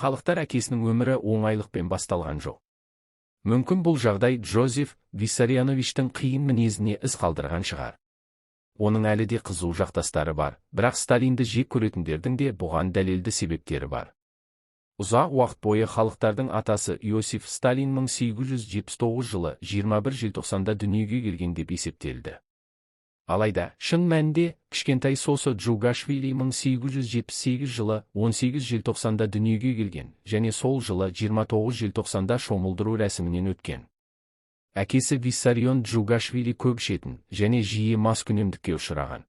халықтар әкесінің өмірі оңайлықпен басталған жоқ. Мүмкін бұл жағдай Джозеф Виссарионовичтің қиын мінезіне із қалдырған шығар. Оның әлі де қызу жақтастары бар, бірақ Сталинді жек көретіндердің де бұған дәлелді себептері бар. Ұзақ уақыт бойы халықтардың атасы Иосиф Сталин 1879 жылы 21 желтоқсанда дүниеге келген деп есептелді. Алайда, шын мәнінде, кішкентай Сосо Джугашвили 1878 жылы 18 желтоқсанда дүниеге келген, және сол жылы 29 желтоқсанда шомылдыру рәсімінен өткен. Әкесі Виссарион Джугашвили көп ішетін, және жиі маскүнемдікке ұшыраған.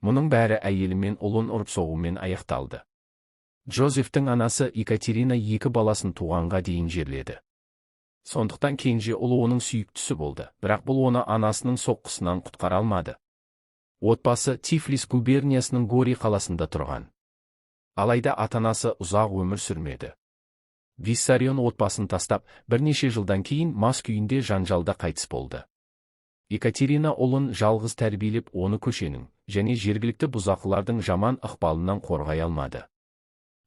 Мұның бәрі әйелі мен ұлын ұрып-соғумен аяқталды. Джозефтің анасы Екатерина 2 баласын туғанға дейін жерледі. Сондықтан кенже ұлы оның сүйіктісі болды, бірақ бұл оны анасының соққысынан құтқара алмады. Отбасы Тифлис губерниясының Гори қаласында тұрған. Алайда ата-анасы ұзақ өмір сүрмеді. Виссарион отбасын тастап, бірнеше жылдан кейін мас күйінде жанжалда қайтыс болды. Екатерина ұлын жалғыз тәрбиелеп, оны көшенің және жергілікті бұзақылардың жаман ықпалынан қорғай алмады.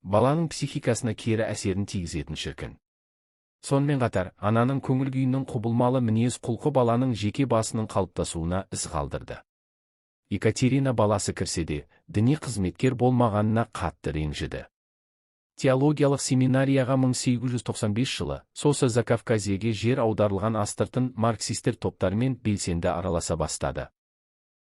Баланың психикасына кері әсерін тигізетін шіркін. Сонымен қатар, ананың көңіл күйінің құбылмалы мінез құлқы баланың жеке басының қалыптасуына із қалдырды. Екатерина баласы кірсе де, діни қызметкер болмағанына қатты ренжіді. Теологиялық семинарияға 1895 жылы Сосо Закавказьеге жер аударылған астыртын марксистер топтарымен белсенді араласа бастады.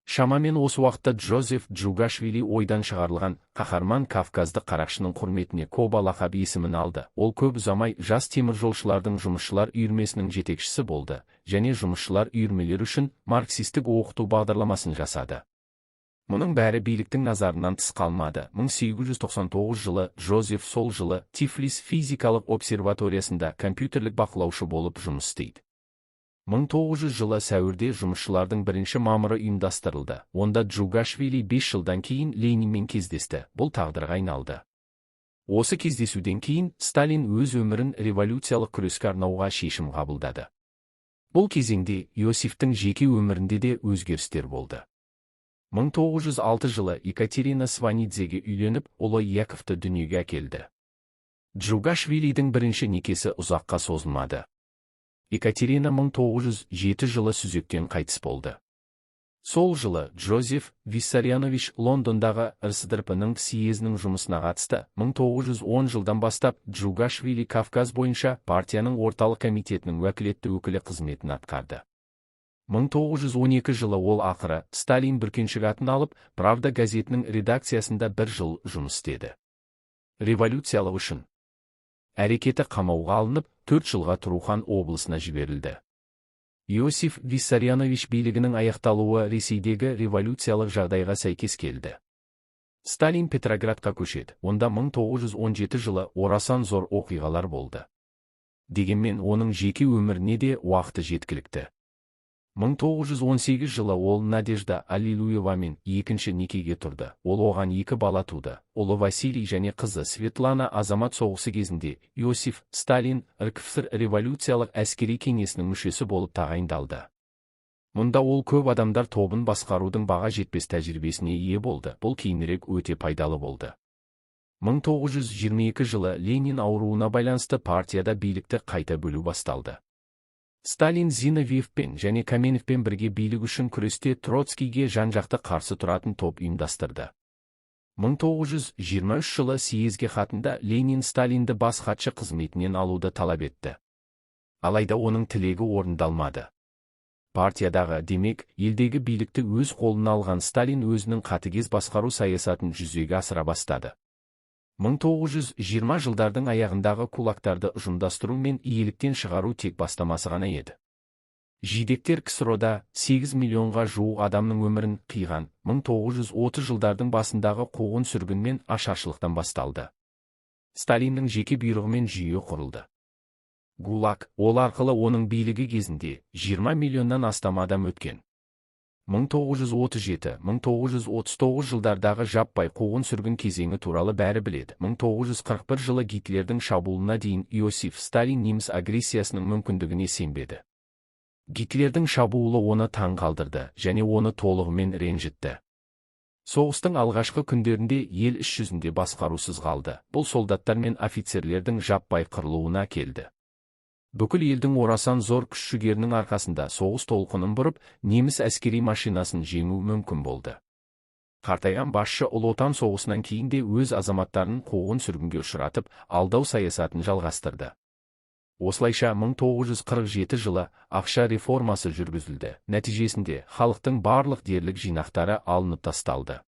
Шамамен осы уақытта Джозеф Джугашвили ойдан шығарылған қаһарман Кавказды қарақшының құрметіне Коба лақап есімін алды. Ол көп ұзамай жас теміржолшылардың жұмысшылар үйірмесінің жетекшісі болды, және жұмысшылар үйірмелері үшін марксистік оқыту бағдарламасын жасады. Мұның бәрі биліктің назарынан тыс қалмады. 1899 жылы Джозеф сол жылы Тифлис физикалық обсерваториясында компьютерлік бақылаушы болып жұмыс істейді. 1900 жылы сәуірде жұмысшылардың бірінші мамыры ұйымдастырылды. Онда Джугашвили 5 жылдан кейін Ленинмен кездесті. Бұл тағдырға айналды. Осы кездесуден кейін Сталин өз өмірін революциялық күреске арнауға шешім қабылдады. Бұл кезеңде Иосифтің жеке өмірінде де өзгерістер болды. 1906 жылы Екатерина Сванидзеге үйленіп, ұлы Яковты дүниеге әкелді. Джугашвилидің бірінші некесі ұзаққа созылмады. Екатерина 1907 жылы сүзектен қайтыс болды. Сол жылы Джозеф Виссарионович Лондондағы РСДРП-ның съезінің жұмысына қатысты. 1910 жылдан бастап Джугашвили Кавказ бойынша партияның орталық комитетінің уәкілетті өкілі қызметін атқарды. 1912 жылы ол ақыры Сталин бүркеншік атын алып, Правда газетінің редакциясында 1 жыл жұмыс істеді. Революциялық үшін әрекеті қамауға алынып, 4 жылға Тұрухан облысына жіберілді. Иосиф Виссарионович билігінің аяқталуы Ресейдегі революциялық жағдайға сәйкес келді. Сталин Петроградқа көшеді. Онда 1917 жылы орасан зор оқиғалар болды. Дегенмен оның жеке өміріне де уақыты жеткілікті. 1918 жылы ол Надежда Аллилуевамен екінші некеге тұрды. Ол оған 2 бала туды. Ұлы Василий және қызы Светлана азамат соғысы кезінде Иосиф Сталин РКФСР революциялық әскери кеңесінің мүшесі болып тағайындалды. Мұнда ол көп адамдар тобын басқарудың баға жетпес тәжірибесіне ие болды. Бұл кейінірек өте пайдалы болды. 1922 жылы Ленин ауруына байланысты партияда билікті қайта бөлу басталды. Сталин Зиновьевпен және Каменовпен бірге билік үшін күресте Троцкийге жан-жақты қарсы тұратын топ ұйымдастырды. 1923 жылы съезге хатында Ленин Сталинді бас хатшы қызметінен алуды талап етті. Алайда оның тілегі орындалмады. Партиядағы, демек, елдегі билікті өз қолына алған Сталин өзінің қатыгез басқару саясатын жүзеге асыра бастады. 1920 жылдардың аяғындағы кулактарды ұжымдастыру мен иеліктен шығару тек бастамасы ғана еді. Жидектер КСРОда 8 миллионға жуық адамның өмірін қиған. 1930 жылдардың басындағы қуғын сүргін мен ашаршылықтан басталды. Сталиннің жеке бұйрығымен жүйе құрылды. ГУЛАГ, ол арқылы оның билігі кезінде 20 миллионнан астам адам өткен. 1937-1939 жылдардағы жаппай қуғын сүргін кезеңі туралы бәрі біледі. 1941 жылы Гитлердің шабуылына дейін Иосиф Сталин неміс агрессиясының мүмкіндігіне сенбеді. Гитлердің шабуылы оны таң қалдырды және оны толығымен ренжітті. Соғыстың алғашқы күндерінде ел іс жүзінде басқарусыз қалды. Бұл солдаттар мен офицерлердің жаппай қырылуына келді. Бүкіл елдің орасан зор күш-жігерінің арқасында соғыс толқынын бұрып, неміс әскери машинасын жеңу мүмкін болды. Қартайған басшы Ұлы Отан соғысынан кейін де өз азаматтарын қуғын сүргінге ұшыратып, алдау саясатын жалғастырды. Осылайша 1947 жылы ақша реформасы жүргізілді. Нәтижесінде халықтың барлық дерлік жинақтары алынып тасталды.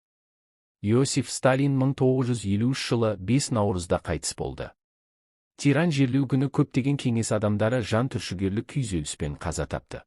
Иосиф Сталин 1953 жылы 5 наурызда қайтыс болды. Тиран жерлеу күні көптеген кеңес адамдары жан түршігерлік күйзеліспен қаза тапты.